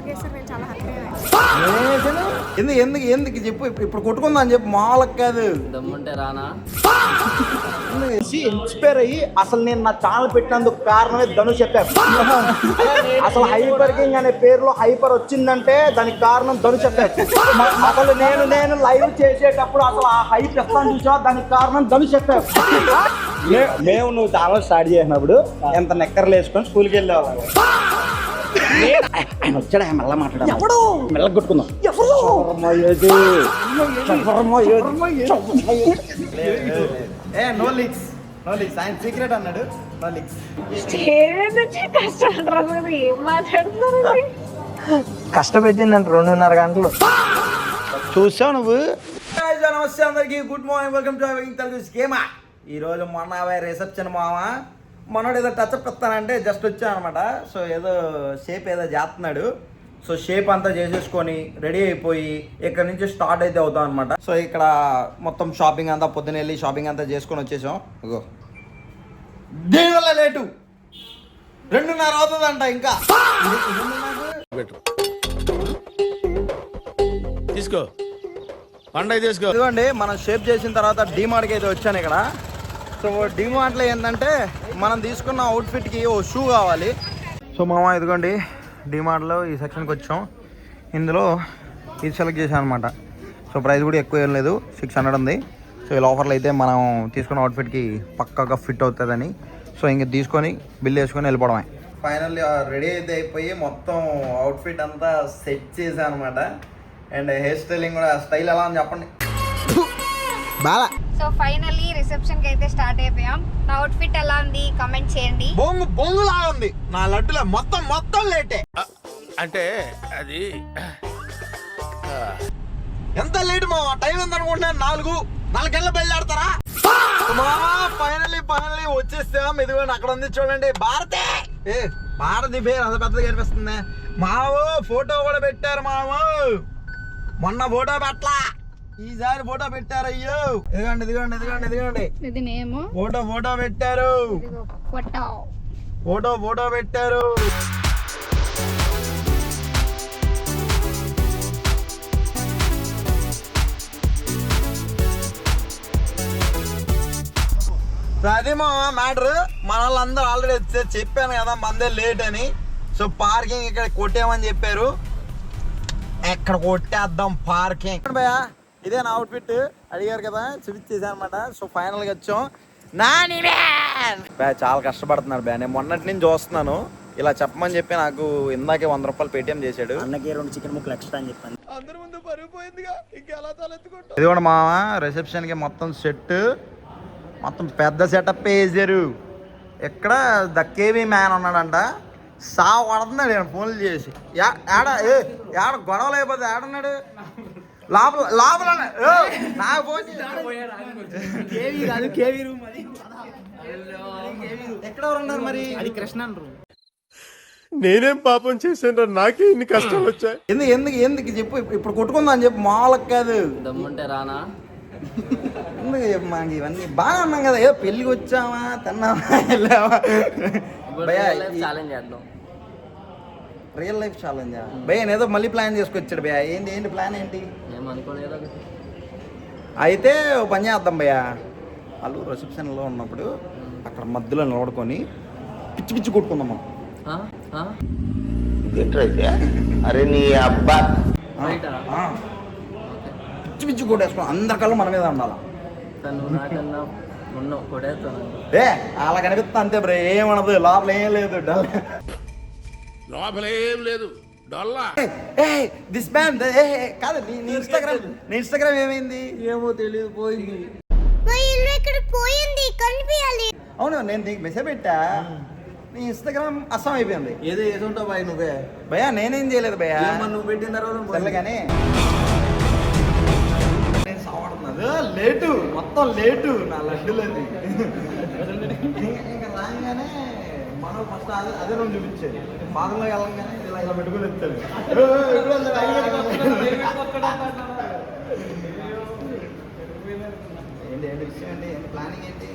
Dialogue వేస్తారు, నేను చాలా హ్యాపీ. ఎందుకు ఎందుకు ఎందుకు చెప్పు, ఇప్పుడు కొట్టుకుందా అని చెప్పు, మామూలుగా కాదు. దమ్ముంటే రానా ఇన్స్పైర్ అయ్యి అసలు నేను నా ఛానల్ పెట్టినందుకు కారణమే ధనుష్ చెప్పాను. అసలు హైపర్ కింగ్ అనే పేరులో హైపర్ వచ్చిందంటే దానికి కారణం ధనుష్ చెప్పాను. అసలు నేను లైవ్ చేసేటప్పుడు అసలు ఆ హైప్ ఎస్తాను చూసా, దానికి కారణం ధనుష్ చెప్పాను. మేము నువ్వు ఛానల్ స్టార్ట్ చేసినప్పుడు ఎంత నెక్కర్లు వేసుకొని స్కూల్కి వెళ్ళేవాళ్ళం. ఆయన వచ్చాడు, ఆయన మెల్ల మాట్లాడాలి, ఎప్పుడు మెల్ల కొట్టుకుందాం. నో లీక్స్ నో లీక్స్, ఆయన సీక్రెట్ అన్నాడు, నో లీక్స్. ఏం మాట్లాడుతున్నారు? కష్టపెట్టిందంట 2.5 గంటలు. చూసావు నువ్వు. నమస్తే అందరికి, good morning, welcome to Telugu schema. ఈరోజు మొన్న రిసెప్షన్ మామ మనోడు ఏదో టచ్అప్ ఇస్తానంటే జస్ట్ వచ్చాను అనమాట. సో ఏదో షేప్ ఏదో చేస్తున్నాడు. సో షేప్ అంతా చేసేసుకొని రెడీ అయిపోయి ఇక్కడ నుంచి స్టార్ట్ అయితే అవుతాం అనమాట. సో ఇక్కడ మొత్తం షాపింగ్ అంతా పొద్దున వెళ్ళి షాపింగ్ అంతా చేసుకొని వచ్చేసాం. ఇగో దీనివల్ల లేటు 2:30 అవుతుందంట. ఇంకా తీసుకో పండగ తీసుకో. ఇదిగోండి, మనం షేప్ చేసిన తర్వాత డీమార్ట్కి అయితే వచ్చాను ఇక్కడ. సో డీమార్ట్లో ఏంటంటే మనం తీసుకున్న అవుట్ఫిట్కి ఓ షూ కావాలి. సో మామ ఇదిగోండి డీమార్ట్లో ఈ సెక్షన్కి వచ్చాం. ఇందులో ఇది సెలెక్ట్ చేశాను అనమాట. సో ప్రైస్ కూడా ఎక్కువ ఏం లేదు, 600 ఉంది. సో ఇలా ఆఫర్లు అయితే మనం తీసుకున్న అవుట్ఫిట్కి పక్కాగా ఫిట్ అవుతుందని సో ఇంక తీసుకొని బిల్ వేసుకొని వెళ్ళిపోవడమే. ఫైనల్లీ రెడీ అయితే అయిపోయి మొత్తం అవుట్ఫిట్ అంతా సెట్ చేశాను అనమాట. అండ్ హెయిర్ స్టైలింగ్ కూడా, స్టైల్ ఎలా అని చెప్పండి. బాగా. సో ఫైనల్లీ రిసెప్షన్ కి అయితే స్టార్ట్ అయిపోయాం. నా అవుట్ఫిట్ ఎలా ఉంది కామెంట్ చేయండి. బొంగులా ఉంది నా లడ్డులో, మొత్తం లేటే. అంటే అది ఎంత లేట్ మా టైం ఎంత అనుకుంటున్నా, 4 గంటలు బయలుదేరతారా ఫైనల్లీ వచ్చేస్తాం. ఇదిగోండి అక్కడ ఉంది చూడండి, భారతి. భారతి పేరు అంత పెద్దగా కనిపిస్తుంది. మావో ఫోటో కూడా పెట్టారు. మావో మొన్న ఫోటో పెట్టలా, ఈసారి ఫోటో పెట్టారు. అయ్యో ఇదిగోండి ఇది నేమో ఫోటో పెట్టారు. ఫోటో పెట్టారు. అదే మా మ్యాటర్. మన వాళ్ళందరూ ఆల్రెడీ చెప్పాను కదా మందే లేట్ అని. సో పార్కింగ్ ఇక్కడ కొట్టామని చెప్పారు, ఎక్కడ కొట్టేద్దాం పార్కింగ్. భయ్యా ఇదే నా అవుట్ఫిట్ అడిగారు కదా, చూపించేసాను అనమాట. సో ఫైనల్గా వచ్చాం. చాలా కష్టపడుతున్నారు బ్యా, నేను మొన్నటి నుంచి చూస్తున్నాను. ఇలా చెప్పమని చెప్పి నాకు ఇందాకే 100 రూపాయలు పేటిఎం చేశాడు. అన్నకి 2 చికెన్ ముక్కలు ఎక్స్ట్రా అని చెప్పాను. అందరి ముందు పరిగిపోయిందిగా, ఇంకెలా తలెత్తుకుంటా. ఇది కూడా మామ రిసెప్షన్కి మొత్తం సెట్, మొత్తం పెద్ద సెటప్ వేసారు. ఇక్కడ ద కేవీ మ్యాన్ ఉన్నాడంట, పడుతున్నాడు నేను ఫోన్లు చేసి. ఏడ గొడవలు అయిపోతే ఏడన్నాడు, లోపల నాకు ఫోన్ ఎక్కడ ఉన్నారు మరి. అది కృష్ణ రూమ్. నేనేం పాపం చేశాను, నాకే ఇన్ని కష్టాలు వచ్చాయి. ఎందుకు చెప్పు, ఇప్పుడు కొట్టుకుందా అని చెప్పు, మామూలుగా కాదు. దమ్ముంటే రానా ఎందుకు చెప్పు, మాకు ఇవన్నీ బాగా ఉన్నాం కదా. ఏదో పెళ్ళికి వచ్చామా, తిన్నామా, వెళ్ళామా. ఛాలెంజ్ చేద్దాం. రియల్ లైఫ్ ఛాలెంజ్ భయ్య, ఏదో మళ్ళీ ప్లాన్ చేసుకొచ్చాడు భయ్య. ఏంటి ప్లాన్ ఏంటి? అయితే ఓ పని చేద్దాం భయ్య, వాళ్ళు రిసెప్షన్లో ఉన్నప్పుడు అక్కడ మధ్యలో నిలబడుకొని పిచ్చి కొట్టుకుందాం మనం. అరే నీ అబ్బా పిచ్చి కొట్టేసుకో, అందరి కళ్ళు మన మీద ఉండాలి. అలా కనిపిస్తా అంతే బ్రో, ఏమనదు, లోపల ఏం లేదు. లోపలేం లేదు డొల్లా. దిస్ మ్యాన్ కాదు, నీ ఇన్స్టాగ్రామ్ ఏమైంది? ఏమో తెలియదు, పోయింది. అవును, నేను నీకు మెసేజ్ పెట్టా, నీ ఇన్స్టాగ్రామ్ అస్సాం అయిపోయింది. ఏదో ఉంటావు బాయ్ నువ్వే. భయ్యా నేనేం చేయలేదు భయ్యా, నువ్వు పెట్టిన తర్వాత కానీ నేను సావడుతున్నా. లేటు, మొత్తం లేటు నా లడ్డులది. ఇంకా రాగానే మనం ఫస్ట్ అదే రోజు చూపించేది. బాధలో వెళ్ళంగానే ఇలా పెట్టుకుని వెళ్తాడు. ఏంటి విషయం అండి, ఏంటి ప్లానింగ్ ఏంటి?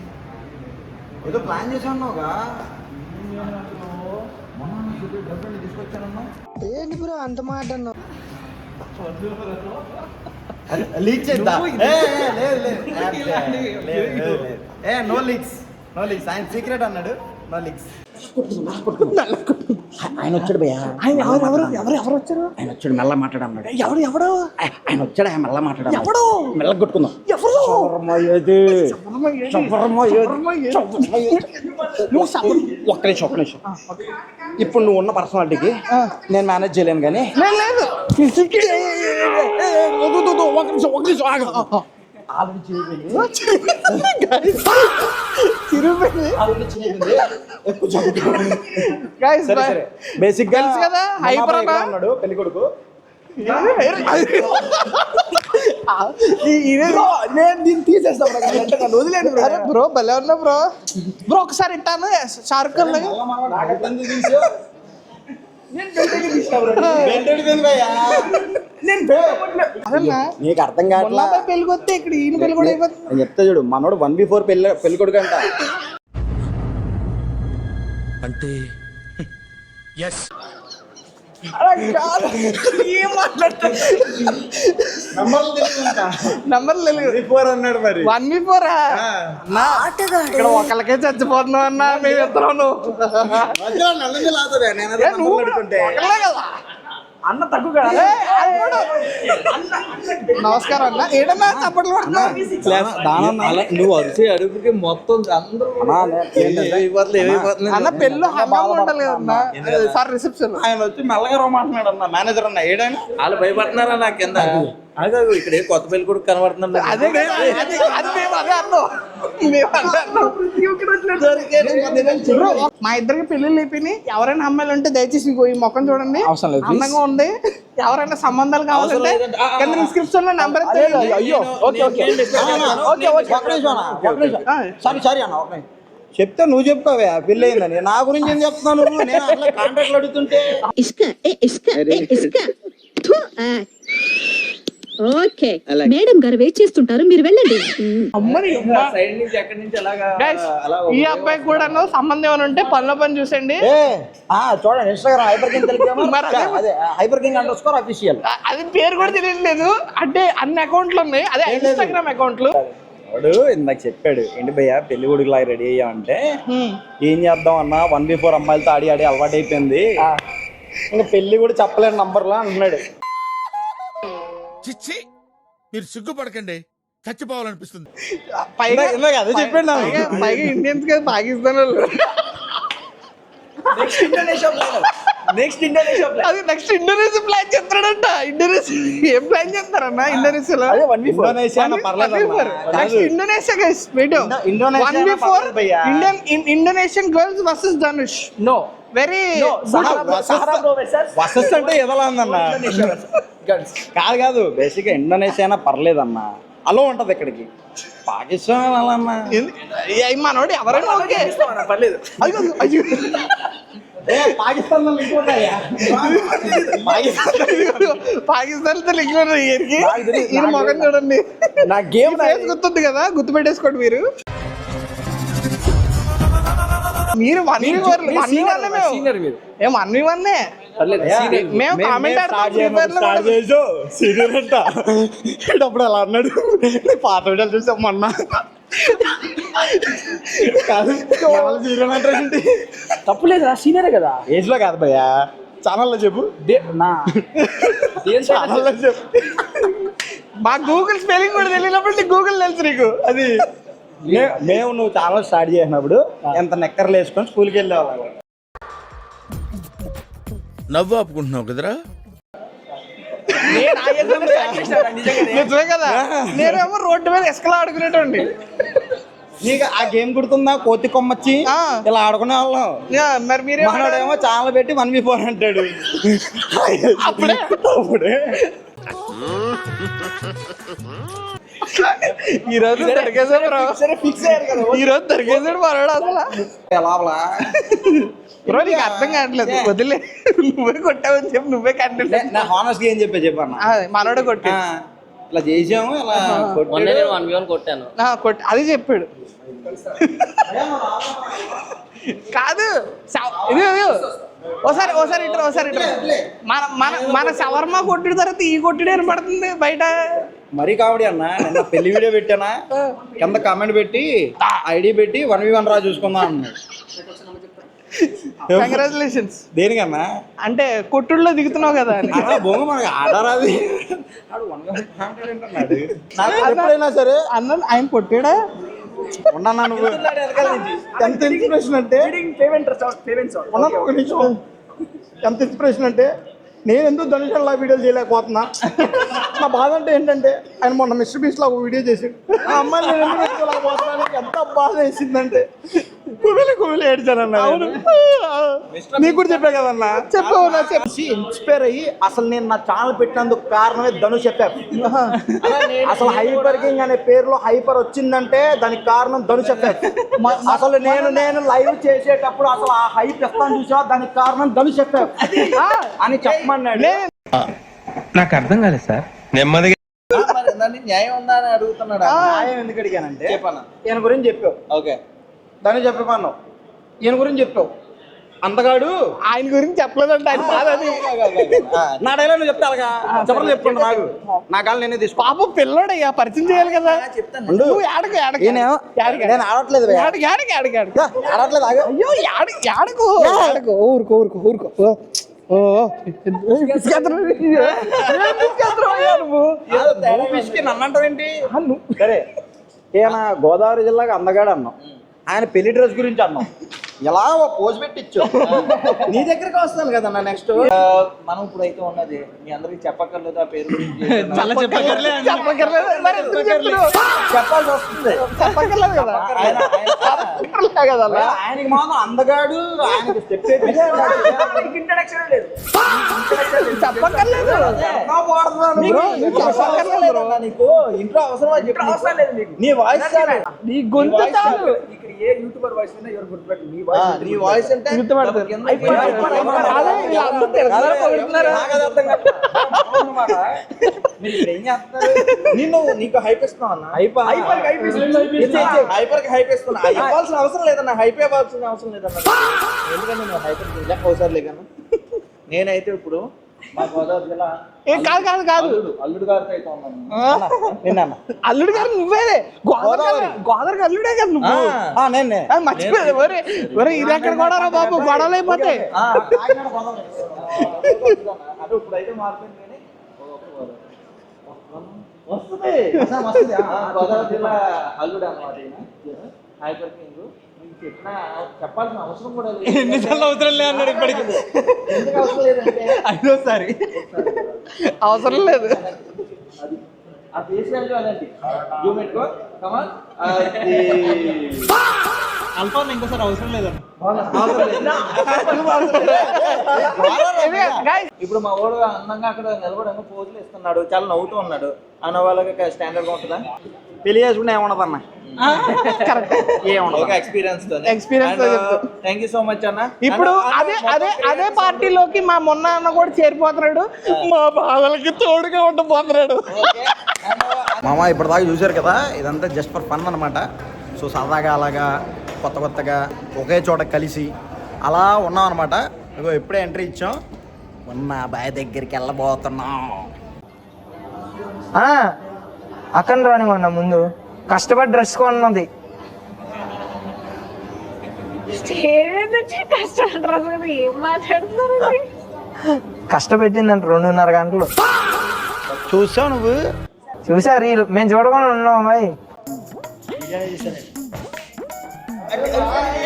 ఏదో ప్లాన్ చేసి ఉన్నావుగా. ఏంటి బ్రో అంత మాట లీక్ చేద్దా నో లీక్స్ ఆయన సీక్రెట్ అన్నాడు నో లీక్స్ ఆయన వచ్చాడు భయ్యా ఆయన ఎవరు వచ్చారు ఆయన వచ్చాడు మెల్ల మాట్లాడన్నాడు ఎవడు ఆయన వచ్చాడు ఆయన మెల్ల మాట్లాడాడు ఎవడు మెల్ల కొట్టుకుందాం ఎవరు ఒక్క నిమిషం ఇప్పుడు నువ్వు ఉన్న పర్సనాలిటీకి నేను మేనేజ్ చేయలేను కానీ లేదు బేసిక్ గా కదా హైపర్ అన్నాడు పెళ్లి కొడుకు నేను దీన్ని తీసేస్తాను వదిలేను బ్రో భలే ఉన్నా బ్రో ఒకసారి ఇట్టాను షారుఖ్ ఖాన్ నీకు అర్థం కావట్లా పెళ్లి కొత్తే ఇక్కడ ఈయన పెళ్లి కూడా అయిపోతుంది చెప్తా చూడు మనోడు 1 పెళ్లి కొడుకు అంట అంటే నంబర్ అన్నాడు మరి 1v4 ఇక్కడ ఒకళ్ళకే చచ్చిపోతున్నావు అన్నా మేము ఇద్దరం అన్న తక్కువ కదా నమస్కారం అన్న ఏడన్నా చప్పట్లు నువ్వు అరిసే అడుగుకి మొత్తం అందరూ అన్న పెళ్ళి హంగామా ఉండాలి కదన్నా సార్ రిసెప్షన్ ఆయన వచ్చి మెల్లగా మాట్లాడు అన్న మేనేజర్ అన్న ఏడైనా వాళ్ళు భయపడుతున్నారా నా కింద ఇక్కడ కొత్త పెళ్లి కూడా కనబడుతున్నాడు అదే మా ఇద్దరికి పెళ్లిళ్ళు అయిపోయినాయి ఎవరైనా అమ్మాయిలు ఉంటే దయచేసి ఈ మొక్కం చూడండి అందంగా ఉంది ఎవరైనా సంబంధాలు కావాలంటే కింద డిస్క్రిప్షన్ లో నంబర్ సారీ అన్న చెప్తే నువ్వు చెప్పుకోవే పెళ్ళి అయిందని నా గురించి ఏం చెప్తున్నావు నువ్వు నేను అట్లా కాంట్రాక్ట్లు అడుగుతుంటే ఓకే మేడం గారు వెయిట్ చేస్తుంటారు మీరు వెళ్ళండి సైడ్ నుంచి ఎక్కడి నుంచి ఈ అబ్బాయి కూడా సంబంధం ఏమైనా ఉంటే పని చూసండి చూడండి ఇన్స్టాగ్రామ్ హైపర్ కింగ్ _official అది పేరు కూడా తెలియట్లేదు అంటే అన్ని అకౌంట్లు ఉన్నాయి అదే ఇన్స్టాగ్రామ్ అకౌంట్లు వాడు ఇందాక చెప్పాడు ఏంటి భయ్యా పెళ్లి కొడుకులాగా రెడీ అయ్యామంటే ఏం చేద్దాం అన్న 1v4 అమ్మాయిలతో ఆడి అలవాటు అయిపోయింది ఇంకా పెళ్లి కూడా చెప్పలేని నంబర్లా అంటున్నాడు చిచ్చి మీరు సిగ్గుపడకండి చచ్చిపోవాలనిపిస్తుంది అదే చెప్పాడు పైగా ఇండియన్స్ కదా పాకిస్తాన్ వాళ్ళు నెక్స్ట్ ఇండోనేషియా ప్లాన్ చేస్తాడంట ఇండోనేషియా ఏం ప్లాన్ చేస్తారన్న ఇండోనేషియాలో Indonesia guys wait Indonesian girls versus Dhanush నో వెరీ వర్సెస్ అంటే ఎదలా ఉందన్న కాదు బేసిక్ గా ఇండోనేషియా పర్లేదన్న అలో ఉంటది ఇక్కడికి పాకిస్తాన్ అలా అన్న మనోడు ఎవరైనా ఓకే పర్లేదు పాకిస్తాన్ తో లింక్ ఈ మొగం చూడండి నా గేమ్ గుర్తుంది కదా గుర్తు పెట్టేసుకోండి మీరు 1v1 మేము కామెంట్ సీనియర్ అంట అప్పుడు అలా అన్నాడు పాత వీడియోలు చూసాం మొన్న తప్పులేదు సీనియరే కదా ఏజ్ లో కాదు భయ్యా ఛానల్లో చెప్పు ఛానల్లో చెప్పు మా గూగుల్ స్పెల్లింగ్ కూడా తెలియనప్పుడు గూగుల్ తెలుసు నీకు అది మేము నువ్వు ఛానల్ స్టార్ట్ చేసినప్పుడు ఎంత నెక్కర్లు వేసుకొని స్కూల్కి వెళ్ళేవాళ్ళం నవ్వు ఆపుకుంటున్నావు కదరా నిజమే కదా నేనేమో రోడ్డు మీద ఇసుకలా ఆడుకునేటండి నీకు ఆ గేమ్ గుర్తుందా కోతి కొమ్మచ్చి ఇలా ఆడుకునే వాళ్ళం మరి మీరే మనోడేమో ఛానల్ పెట్టి 1v4 అంటాడు అప్పుడే ఈరోజు దొరికేసాడు మనోడు అసలు లోపల బ్రో నీకు అర్థం కావట్లేదు వదిలే నువ్వే కొట్టావని చెప్పి నువ్వే కంటెంట్ నా హానెస్ట్ గా ఏం చెప్పాను మనోడే కొట్టి ఇలా చేసాము ఇలా 1v1 కొట్టాను అది చెప్పాడు కాదు ఇది ఓసారి ఇట్రా మన షవర్మా కొట్టిన తర్వాత ఈ కొట్టిడే పడుతుంది బయట. మరీ కామెడీ అన్న, నిన్న పెళ్లి వీడియో పెట్టానా, కింద కామెంట్ పెట్టి ఐడి పెట్టి 1v1 రా చూసుకుందాం అన్నాడు. కంగ్రాచులేషన్స్. దేనికన్నా అంటే కొట్టుల్లో దిగుతున్నావు కదా అని. బొంగ మనకి ఆడారాది. నాకు ఎప్పుడైనా సరే అన్న ఆయన కొట్టాడా ఉన్నా నువ్వు ఎంత ఇన్స్పిరేషన్ అంటే ఒక నిమిషం. ఎంత ఇన్స్పిరేషన్ అంటే నేను ఎందుకు ధనుష్ లా వీడియోలు చేయలేకపోతున్నా. నా బాధ అంటే ఏంటంటే ఆయన మొన్న మిస్టర్ బీస్ట్ లా ఒక వీడియో చేసాడు. ఆ అమ్మాయిని నేను ఎందుకు పెట్టుకోలేకపోతున్నా, ఎంత బాధ వేసిందంటే కుమిలి ఏడ్చానన్నా. నీకు కూడా చెప్పా కదన్నా. చెప్పి ఇన్స్పైర్ అయ్యి అసలు నేను నా ఛానల్ పెట్టినందుకు కారణమే ధనుష్ ఎఫ్ఎఫ్. అసలు హైపర్ కింగ్ అనే పేరులో హైపర్ వచ్చిందంటే దానికి కారణం ధనుష్ ఎఫ్ఎఫ్. అసలు నేను లైవ్ చేసేటప్పుడు అసలు ఆ హైప్ ఇస్తాను చూసా, దానికి కారణం ధనుష్ ఎఫ్ఎఫ్ అని చెప్పమన్నాడు. నాకు అర్థం కాలేదు సార్. నెమ్మదిగా న్యాయం ఉందా అని అడుగుతున్నాడు. న్యాయం ఎందుకు అడిగానంటే చెప్పన్నా ఈయన గురించి చెప్పావు, ఓకే ధనుష్ చెప్పమన్నావు. ఈయన గురించి చెప్పావు, అందగాడు. ఆయన గురించి చెప్పలేదంటే ఆయన బాధ అది. నా డైలాగ్ నువ్వు చెప్తావుగా, చెప్పడం చెప్పుకుంటా. నాకు నా కాళ్ళు నేనే తీసుకో. పాప పిల్లడయ్యా, పరిచయం చేయాలి కదా. నువ్వు ఏడకు నేను ఆడట్లేదు భయ్యా. ఆడట్లేదు. అయ్యో ఏడకు ఊరుకో. నన్నంటావేంటి? సరే, ఈయన గోదావరి జిల్లాకి అందగాడు అన్నాం, ఆయన పెళ్లి డ్రెస్ గురించి అన్నాం. ఎలా పోజ్ పెట్టిచ్చు. నీ దగ్గరికి వస్తాను కదన్నా నెక్స్ట్. మనం ఇప్పుడు అయితే ఉన్నది మీ అందరికి చెప్పక్కర్లేదు ఆ పేరు గురించి. చెప్పాల్సి వస్తుంది. చెప్పక్కర్లేదు కదా. ఆయనకి మాత్రం అందగాడు, ఆయనకి స్టెప్ ఇంట్రడక్షన్ లేదు. చెప్పక్కర్లేదు. నీకు ఇంట్లో అవసరమా చెప్పి అవసరం లేదు. నీకు నీ వాయిస్ నీ గొంతు చాలు. ఏ యూట్యూబర్ వాయిస్ అయినా ఎవరు గుర్తుపెట్టు. నీ వాయిస్ అంటే నీకు హైప్ ఇస్తున్నావు అన్న. హైపర్ కి హైప్ ఇస్తున్నా. ఇవ్వాల్సిన అవసరం లేదన్నా, హైప్ ఇవ్వాల్సిన అవసరం లేదన్నా. ఎందుకంటే నువ్వు హైపర్ అవసరం లేదన్నా. నేనైతే ఇప్పుడు మా గోదావరి జిల్లా కాదు అల్లుడు గారితో అయితే ఉన్నాను. అల్లుడు గారు నువ్వేదే. గోదావరి అల్లుడే కదా నువ్వు. నేను మర్చిపోయాను. ఒరే ఇది ఎక్కడ గొడవరా బాబు, గొడవలు అయిపోతాయి. అంటే ఇప్పుడైతే మారిపోయింది కానీ వస్తుంది. గోదావరి జిల్లా అల్లుడు అన్నమాట. హైపర్ కింగ్ చెప్పినా చెప్పాల్సిన అవసరం కూడా లేదు. ఎన్నిసార్లు అవసరం లేదు అన్నాడు ఇప్పటికి. ఎందుకు అవసరం లేదంటే ఐదోసారి అవసరం లేదు. అది ఆ ఫేస్ వాల్యూ అలాంటి జూమ్ పెట్టుకో. కమాన్ అల్ఫా ఇంకోసారి అవసరం లేదండి. ఇప్పుడు మా వాడు అందంగా అక్కడ నిలబడి పోజులు ఇస్తున్నాడు, చాలా నవ్వుతూ ఉన్నాడు. అన్న వాళ్ళకి స్టాండర్డ్ గా ఉంటుందా? పెళ్లి చేసుకుంటే ఏముండదన్నా. Experience thank you so much అన్న. ఇప్పుడు అదే పార్టీలోకి మా మొన్న అన్న కూడా చేరిపోతున్నాడు. మా బాధలకి తోడుగా ఉండబోతున్నాడు. మామ ఇప్పటిదాకా చూశారు కదా, ఇదంతా జస్ట్ ఫర్ ఫన్ అనమాట. సో సరదాగా అలాగా కొత్తగా ఒకే చోట కలిసి అలా ఉన్నాం అనమాట. ఇగో ఎప్పుడే ఎంట్రీ ఇచ్చాం, మొన్న బాయ్ దగ్గరికి వెళ్ళబోతున్నాం. అక్కడ రానివ్వండి, ముందు కష్టపడి డ్రెస్ కొన్నది. కష్టపెట్టిందంట 2.5 గంటలు. చూసావు నువ్వు? చూసా రీల్. మేము చూడకుండా ఉన్నాం అమ్మాయి.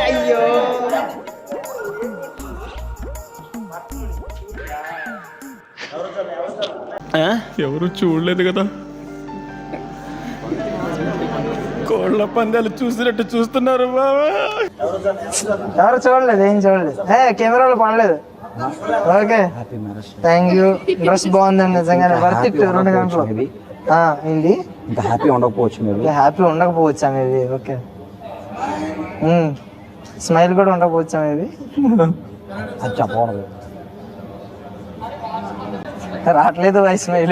అయ్యో ఎవరు చూడలేదు కదా, కోళ్ళ పందాలు చూసినట్టు చూస్తున్నారు బాబా. ఎవరు చూడలేదు, ఏం చూడలేదు. కెమెరాలో పడలేదు. Okay thank you. డ్రెస్ బాగుందండి నిజంగానే. వర్త్ ఇట్ 2 గంటలు. ఏంటి ఇంకా హ్యాపీ ఉండకపోవచ్చు, హ్యాపీ ఉండకపోవచ్చా మేబీ. ఓకే స్మైల్ కూడా ఉండకపోవచ్చా మేబీ. అది చెప్పకూడదు. రావట్లేదు వై స్మైల్.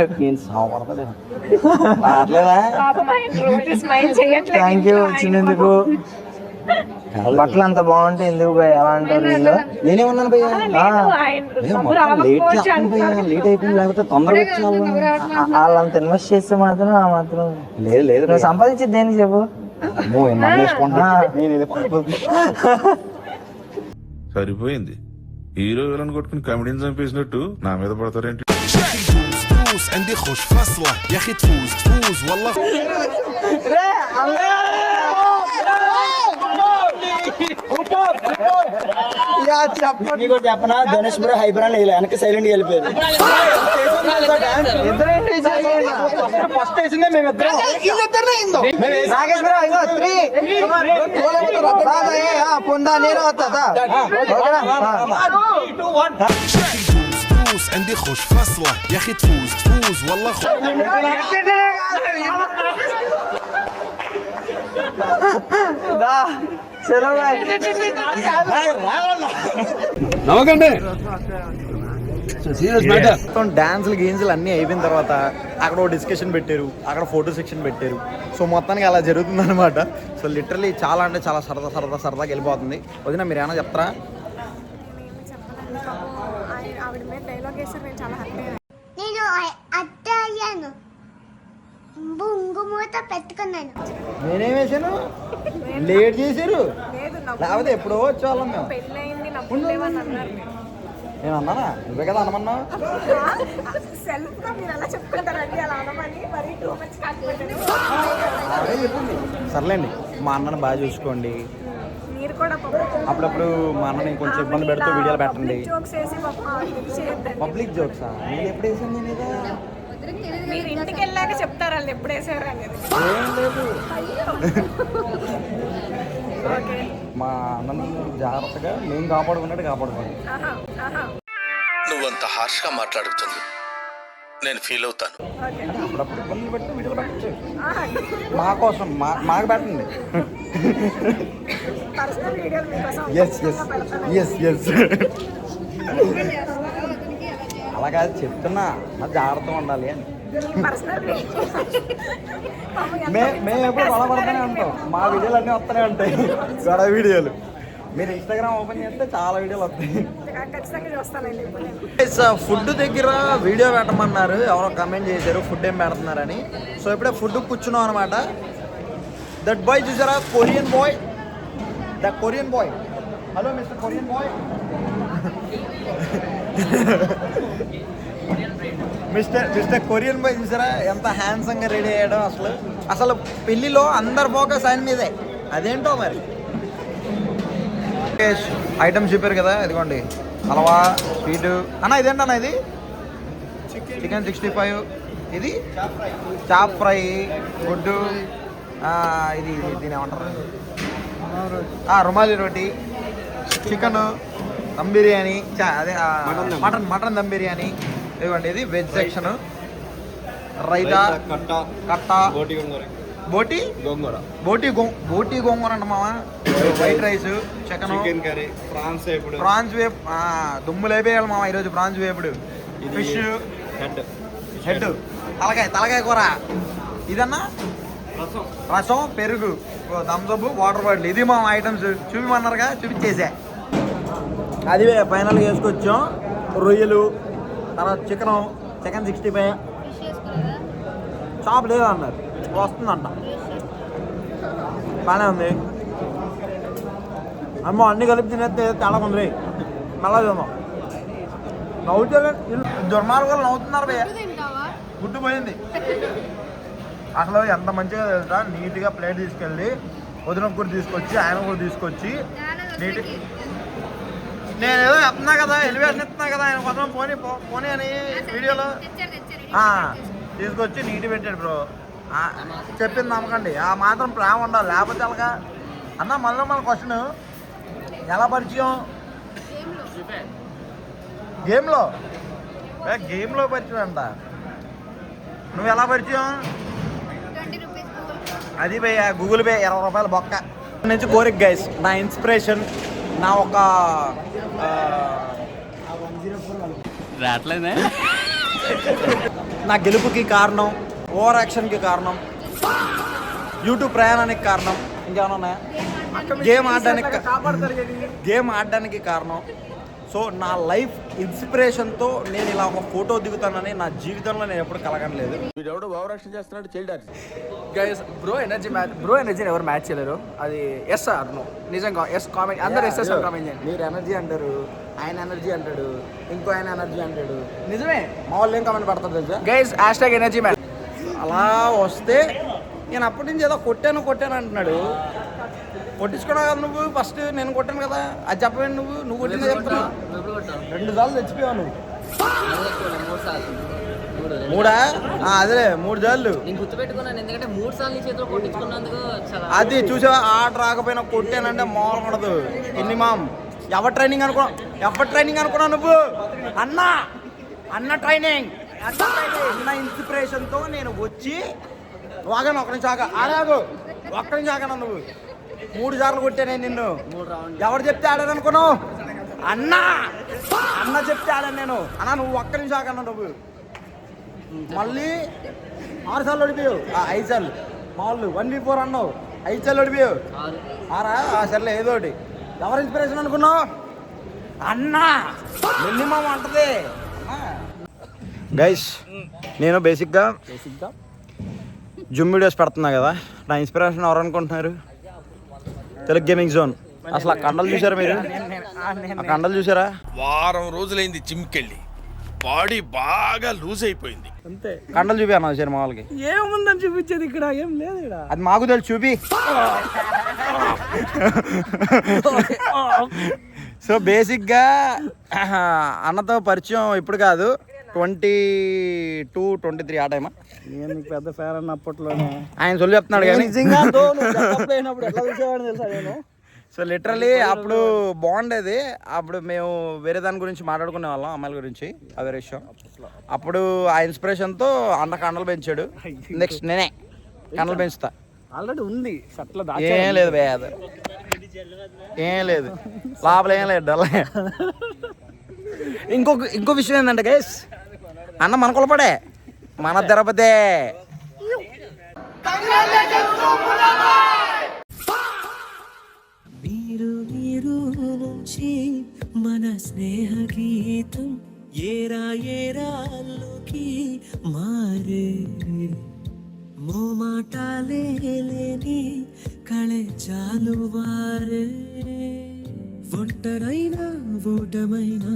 రావట్లేదా? థ్యాంక్ యూ వచ్చినందుకు. బట్టలు అంత బాగుంటే ఎందుకు భయ అలా అంటారు వీళ్ళు? నేనేమన్నాను భయ్యా? లేట్ అయిపోయింది, లేకపోతే తొందరగా వాళ్ళంత ఇన్వెస్ట్ చేస్తే మాత్రం ఆ మాత్రం లేదు లేదు నువ్వు సంపాదించేది దేనికి చెప్పు. సరిపోయింది. హీరో విలన్ కొట్టుకుని కమెడీని చంపేసినట్టు నా మీద పడతారేంటి? عندي خوش فصلة يا اخي تفوز والله చెప్పనా ధనుష్ బ్రో హైబ్రాన్ వెనక్కి సైలెంట్ వెళ్ళిపోయారు. ఫస్ట్ వేసిందే మేమిద్దరం. నాగేష్ బ్రో ఇంకో 3 పొందా నేను వస్తా. عندي خوش فصلة يا اخي تفوز والله మొత్తం డాన్సులు గేమ్స్లు అన్నీ అయిపోయిన తర్వాత అక్కడ ఒక డిస్కషన్ పెట్టారు, అక్కడ ఫోటో సెక్షన్ పెట్టారు. సో మొత్తానికి అలా జరుగుతుంది అనమాట. సో లిటరలీ చాలా అంటే చాలా సరదాగా వెళ్ళిపోతుంది. వదిన మీరు ఏమైనా చెప్తారా? నేను అత్త అయ్యాను, బొంగుమూత పెట్టుకున్నాను. నేనేం వేసాను? లేట్ చేశారు, లేకపోతే ఎప్పుడో వచ్చేవాళ్ళం మేము. నేను అన్నానా? నువ్వే కదా అనమన్నావు. అదే చెప్పింది. సర్లేండి, మా అన్నని బాగా చూసుకోండి. అప్పుడప్పుడు మా అన్నని కొంచెం ఇబ్బంది పెడుతూ వీడియోలు పెట్టండి. పబ్లిక్ జోక్సా? నేను ఎప్పుడు వేసాను? నేను ఇదే మీరు ఇంటికి వెళ్ళాక చెప్తారు వాళ్ళు ఎప్పుడు వేసారు అనేది. ఏం లేదు. మా అన్నని జాగ్రత్తగా మేము కాపాడుకున్నట్టు కాపాడుకోండి. నువ్వంత హార్ష్ గా మాట్లాడుతుంది నేను ఫీల్ అవుతాను. అప్పుడప్పుడు ఇబ్బందులు పెట్టి వీడియోలు పెట్టచ్చు. మా కోసం మాకు పెట్టండి. ఎస్ ఎస్ ఎస్ ఎస్ అలాగా చెప్తున్నా, మరి జాగ్రత్తగా ఉండాలి అని. మేము ఎప్పుడు గొడవపడుతూనే ఉంటాం. మా వీడియోలు అన్నీ వస్తూనే ఉంటాయి, గొడవ వీడియోలు. మీరు ఇన్స్టాగ్రామ్ ఓపెన్ చేస్తే చాలా వీడియోలు వస్తాయి. ఫుడ్ దగ్గర వీడియో పెట్టమన్నారు, ఎవరో కమెంట్ చేశారు ఫుడ్ ఏం పెడుతున్నారని. సో ఇప్పుడే ఫుడ్ కూర్చున్నాం అనమాట. దట్ బాయ్ చూసారా? Korean boy, the Korean boy. Hello mister Korean boy. Mister Korean boy చూసారా ఎంత హ్యాండ్సంగా రెడీ అయ్యాడో. అసలు పెళ్లిలో అందరు ఫోకస్ ఆయన మీదే. అదేంటో మరి. ఐటమ్స్ చెప్పారు కదా, ఇదిగోండి హల్వా, స్వీటు అన్న. ఇదేంటి అన్న? ఇది చికెన్ 65, ఇది చాప్ ఫ్రై, గుడ్డు, ఇది దీని ఏమంటారు, రుమాలి రోటీ, చికెన్ దమ్ బిర్యానీ, అదే మటన్ దమ్ బిర్యానీ. ఇదిగోండి ఇది వెజ్ సెక్షన్. రైతా, కట్ట, బోటి గోంగూర అంట మామ. White rice, chicken curry, prawns వేపు, దుమ్ము లేపేయాలి మామ ఈరోజు. ప్రాన్స్ వేపుడు, ఫిష్ హెడ్, తలకాయ కూర. ఇదన్నా రసం, పెరుగు, థమ్స్అప్, వాటర్ బాటిల్. ఇది మా ఐటమ్స్. చూపిమన్నారుగా, చూపించేసా. అది ఫైనల్గా వేసుకొచ్చాం. రొయ్యలు, తర్వాత చికెన్ 65. షాప్ లేదా అన్నారు, వస్తుందంట. బాగానే ఉంది. అమ్మో అన్ని కలిపి తినేస్తే తేడా ఉంది. మళ్ళా తిందాం. నవ్వుతే దుర్మార్గాలు నవ్వుతున్నారు భయ్య. గుడ్డు పోయింది. అసలు ఎంత మంచిగా తెలుసా, నీట్గా ప్లేట్ తీసుకెళ్ళి వదిన కూడా తీసుకొచ్చి ఆయన కూడా తీసుకొచ్చి నీట్. నేను ఏదో చెప్తున్నా కదా, ఎలివేషన్ ఇస్తున్నా కదా ఆయన కోసం, పోనీ అని వీడియోలో తీసుకొచ్చి నీట్ పెట్టాడు బ్రో. చెప్పింది నమ్మకండి, ఆ మాత్రం ప్రేమ ఉండాలి, లేకపోతే అలాగా. అన్న మళ్ళీ మన క్వశ్చన్, ఎలా పరిచయం? గేమ్లో పరిచయం అంట. నువ్వు ఎలా పరిచయం? అది భయ్య గూగుల్ పే 20 రూపాయలు బొక్క నుంచి. కోరిక గైస్, నా ఇన్స్పిరేషన్, నా ఒక నా గెలుపుకి కారణం, ఓవర్ యాక్షన్కి కారణం, యూట్యూబ్ ప్రయాణానికి కారణం ఇంకేమైనా ఉన్నాయా? గేమ్ ఆడడానికి కారణం. సో నా లైఫ్ ఇన్స్పిరేషన్తో నేను ఇలా ఒక ఫోటో దిగుతానని నా జీవితంలో నేను ఎప్పుడు కలగనలేదు. వీడెవడో భావరక్షణ చేస్తున్నాడు చైల్డ్ గైస్ బ్రో ఎనర్జీని ఎవరు మ్యాచ్ చేయలేరు. అది ఎస్ ఆర్ నో, నిజంగా ఎస్ కామెంట్ అందరు ఎస్ కామెంట్ చేయండి. మీరు ఎనర్జీ అంటారు, ఆయన ఎనర్జీ అంటాడు, ఇంకో ఆయన ఎనర్జీ అంటాడు. నిజమే, మా వాళ్ళు ఏం కామెంట్ పడతారు తెలుసా? Guys #, energy man. అలా వస్తే నేను అప్పటి నుంచి ఏదో కొట్టాను అంటున్నాడు. కొట్టించుకున్నావు కదా నువ్వు, ఫస్ట్ నేను కొట్టాను కదా, అది చెప్పవేంటి నువ్వు కొట్టింది చెప్తున్నావు. 2 సార్లు తెచ్చిపోయావు నువ్వు. 3 అదే 3 సార్లు. నేను గుర్తుపెట్టుకున్నాను, ఎందుకంటే 3 సార్లు చేతిలో కొట్టించుకున్నందుకు అది చూసావా, ఆట రాకపోయినా కొట్టానంటే మామూలు ఉండదు. మినిమం ఎవరు ట్రైనింగ్ అనుకున్నావు నువ్వు? అన్న ట్రైనింగ్, అన్న ఇన్స్పిరేషన్తో నేను వచ్చి వాగాను. ఒక్క నుంచి ఆడాగు, ఒక్క నుంచి ఆగాను. నువ్వు 3 సార్లు కొట్టానే నిన్ను. ఎవరు చెప్తే ఆడాను అనుకున్నావు? అన్న చెప్తే ఆడాను నేను. అన్నా నువ్వు ఒక్క నుంచి ఆగన్నా. నువ్వు మళ్ళీ 6 సార్లు ఓడిపోయావు. 5 సార్లు మామూలు 1v4 అన్నావు, 5 సార్లు ఓడిపోయావు. 6 సర్లే ఏదో ఒకటి. ఎవరు ఇన్స్పిరేషన్ అనుకున్నావు? మినిమం అంటది. గైస్ నేను బేసిక్గా జూమ్ వీడియోస్ పెడుతున్నా కదా, నా ఇన్స్పిరేషన్ ఎవరు అనుకుంటున్నారు? Telugu gaming zone. అసలు ఆ కండలు చూసారా మీరు? ఆ కండలు చూసారా? వారం రోజులైంది జిమ్కెళ్ళి బాడీ బాగా లూజ్ అయిపోయింది. కండలు చూపి అన్న సరే మా వాళ్ళకి. ఏముందని చూపించేది ఇక్కడ? ఏం లేదు ఇక్కడ. అది మాకు తెలుసు, చూపి. సో బేసిక్గా అన్నతో పరిచయం ఇప్పుడు కాదు, 22, 23 ఆ టైమా. నేను నీకు పెద్ద ఫ్యాన్ అన్న అప్పట్లోనే. ఆయన சொல்லி చెప్తున్నాడు కానీ నేను. సో లిటరలీ అప్పుడు బాగుండేది. అప్పుడు మేము వేరే దాని గురించి మాట్లాడుకునే వాళ్ళం, అమ్మాయిల గురించి, ఆ వేరే విషయం. అప్పుడు ఆ ఇన్స్పిరేషన్తో అన్న కండలు పెంచాడు. నెక్స్ట్ నేనే కండలు పెంచుతా. ఆల్రెడీ ఉంది అట్లా. ఏం లేదు భయ, అది ఏం లేదు, లోపల ఏం లేదు. ఇంకో విషయం ఏంటంటే గైస్, అన్న మన కులపడే, మన తిరుపతే. మీరు నుంచి మన స్నేహ గీతం ఏరాల్లోకి మారే, మోమాటాలే లేని కళే చాలు వారే, ఒంటరైనా ఓటమైనా